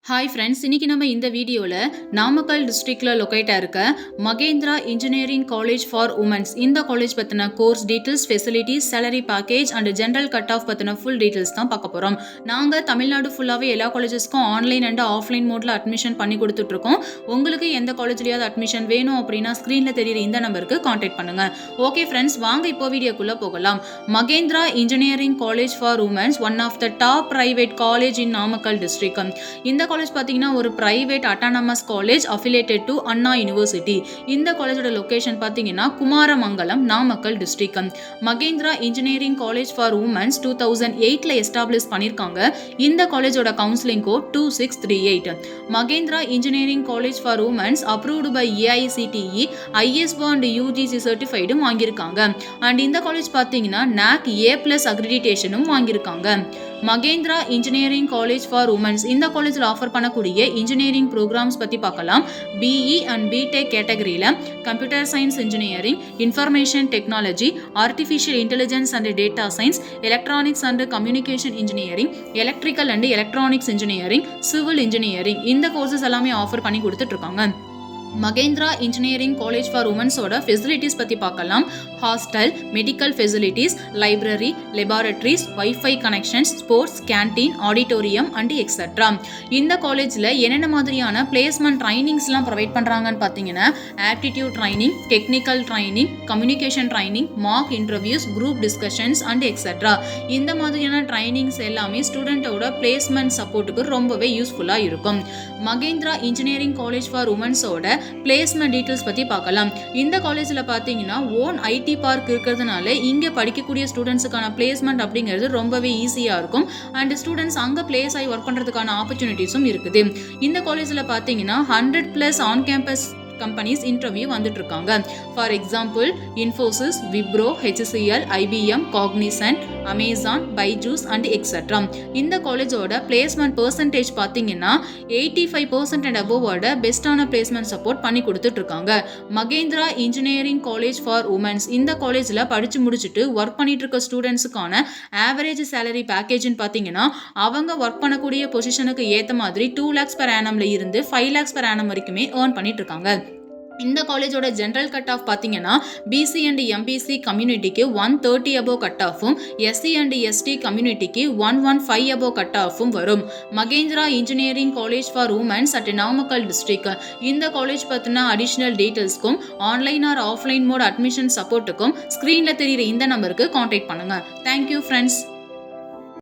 Hi friends, இன்னைக்கு நம்ம இந்த வீடியோவில் நாமக்கல் டிஸ்ட்ரிக்டில் லொக்கேட்டாக இருக்க Mahendra engineering college for womens இந்த காலேஜ் பற்றின course details, facilities, salary package and general cut off பற்றின ஃபுல் டீட்டெயில்ஸ் தான் பார்க்க போகிறோம். நாங்கள் தமிழ்நாடு ஃபுல்லாகவே எல்லா காலேஜஸ்க்கும் ஆன்லைன் அண்ட் ஆஃப்லைன் மோடில் அட்மிஷன் பண்ணி கொடுத்துட்ருக்கோம். உங்களுக்கு எந்த காலேஜ்லையாவது அட்மிஷன் வேணும் அப்படின்னா ஸ்க்ரீனில் தெரியுற இந்த நம்பருக்கு காண்டாக்ட் பண்ணுங்கள். ஓகே ஃப்ரெண்ட்ஸ், வாங்க இப்போ வீடியோக்குள்ளே போகலாம். Mahendra engineering college for womens one of the top private college in Namakkal district. இந்த காலேஜ் பார்த்தீங்கன்னா ஒரு private autonomous college affiliated to Anna university. இந்த காலேஜோட லொகேஷன் பார்த்தீங்கன்னா Kumaramangalam, Namakkal district. Mahendra engineering college for womens 2008ல எஸ்டாப்ளிஷ் பண்ணியிருக்காங்க. இந்த காலேஜோட counselling code 2638. Mahendra engineering college for womens approved by AICTE, ISO and UGC சர்டிஃபைடும் வாங்கியிருக்காங்க. அண்ட் இந்த காலேஜ் பார்த்தீங்கன்னா NAC A+ அக்ரிடிடேஷனும் வாங்கியிருக்காங்க. Mahindra engineering college for womens இந்த காலேஜில் ஆஃபர் பண்ணக்கூடிய இன்ஜினியரிங் ப்ரோக்ராம்ஸ் பற்றி பார்க்கலாம். BE அண்ட் பிடெக் கேட்டகரியில் computer science engineering, information technology, artificial intelligence and data science, electronics and communication engineering, electrical and electronics engineering, civil engineering இந்த courses எல்லாமே offer பண்ணி கொடுத்துட்ருக்காங்க. மகேந்திரா இன்ஜினியரிங் காலேஜ் ஃபார் உமன்ஸோட facilities பற்றி பார்க்கலாம். Hostel, medical facilities, library, laboratories, wifi connections, sports, canteen, auditorium and etcetera. இந்த காலேஜில் என்னென்ன மாதிரியான பிளேஸ்மெண்ட் ட்ரைனிங்ஸ்லாம் ப்ரொவைட் பண்ணுறாங்கன்னு பார்த்தீங்கன்னா aptitude training, technical training, communication training, mark interviews, group discussions and etcetera. இந்த மாதிரியான ட்ரைனிங்ஸ் எல்லாமே ஸ்டூடெண்ட்டோட பிளேஸ்மெண்ட் சப்போர்ட்டுக்கு ரொம்பவே யூஸ்ஃபுல்லாக இருக்கும். மகேந்திரா இன்ஜினியரிங் காலேஜ் ஃபார் உமன்ஸோட பிளேஸ்மெண்ட் டீட்டெயில்ஸ் பற்றி பார்க்கலாம். இந்த காலேஜில் பார்த்தீங்கன்னா ஓன் ஐடி பார்க் இருக்கிறதுனால இங்கே படிக்கக்கூடிய ஸ்டூடெண்ட்ஸுக்கான பிளேஸ்மெண்ட் அப்படிங்கிறது ரொம்பவே ஈஸியாக இருக்கும். அண்ட் ஸ்டூடெண்ட்ஸ் அங்கே பிளேஸ் ஆகி ஒர்க் பண்ணுறதுக்கான ஆப்பர்ச்சுனிட்டிஸும் இருக்குது. இந்த காலேஜில் பார்த்தீங்கன்னா 100+ ஆன் கேம்பஸ் கம்பெனிஸ் இன்டர்வியூ வந்துட்டு இருக்காங்க. For example Infosys, Wipro, HCL, IBM, Cognizant, Amazon, Byju's and etcetera. இந்த காலேஜோட பிளேஸ்மெண்ட் பெர்சன்டேஜ் பார்த்தீங்கன்னா 85% அண்ட் அபோவோட பெஸ்டான பிளேஸ்மெண்ட் சப்போர்ட் பண்ணி கொடுத்துட்டு இருக்காங்க. Mahendra engineering college for womens இந்த காலேஜில் படித்து முடிச்சுட்டு ஒர்க் பண்ணிட்டு இருக்க ஸ்டூடெண்ட்ஸுக்கான ஆவரேஜ் சேலரி பேக்கேஜ்னு பார்த்தீங்கன்னா அவங்க ஒர்க் பண்ணக்கூடிய பொசிஷனுக்கு ஏற்ற மாதிரி 2 lakhs per annum இருந்து 5 lakhs per annum வரைக்குமே ஏர்ன் பண்ணிட்டு இருக்காங்க. இந்த காலேஜோட ஜென்ரல் கட் ஆஃப் பார்த்தீங்கன்னா BC அண்ட் MPC கம்யூனிட்டிக்கு 130 above கட் ஆஃபும், SC அண்ட் ST கம்யூனிட்டிக்கு 115 above கட் ஆஃபும் வரும். Mahendra engineering college for womens at Namakkal district. இந்த காலேஜ் பற்றின அடிஷ்னல் டீட்டெயில்ஸ்க்கும் online or offline mode admission சப்போர்ட்டுக்கும் ஸ்க்ரீனில் தெரியுற இந்த நம்பருக்கு காண்டாக்ட் பண்ணுங்கள். Thank you friends.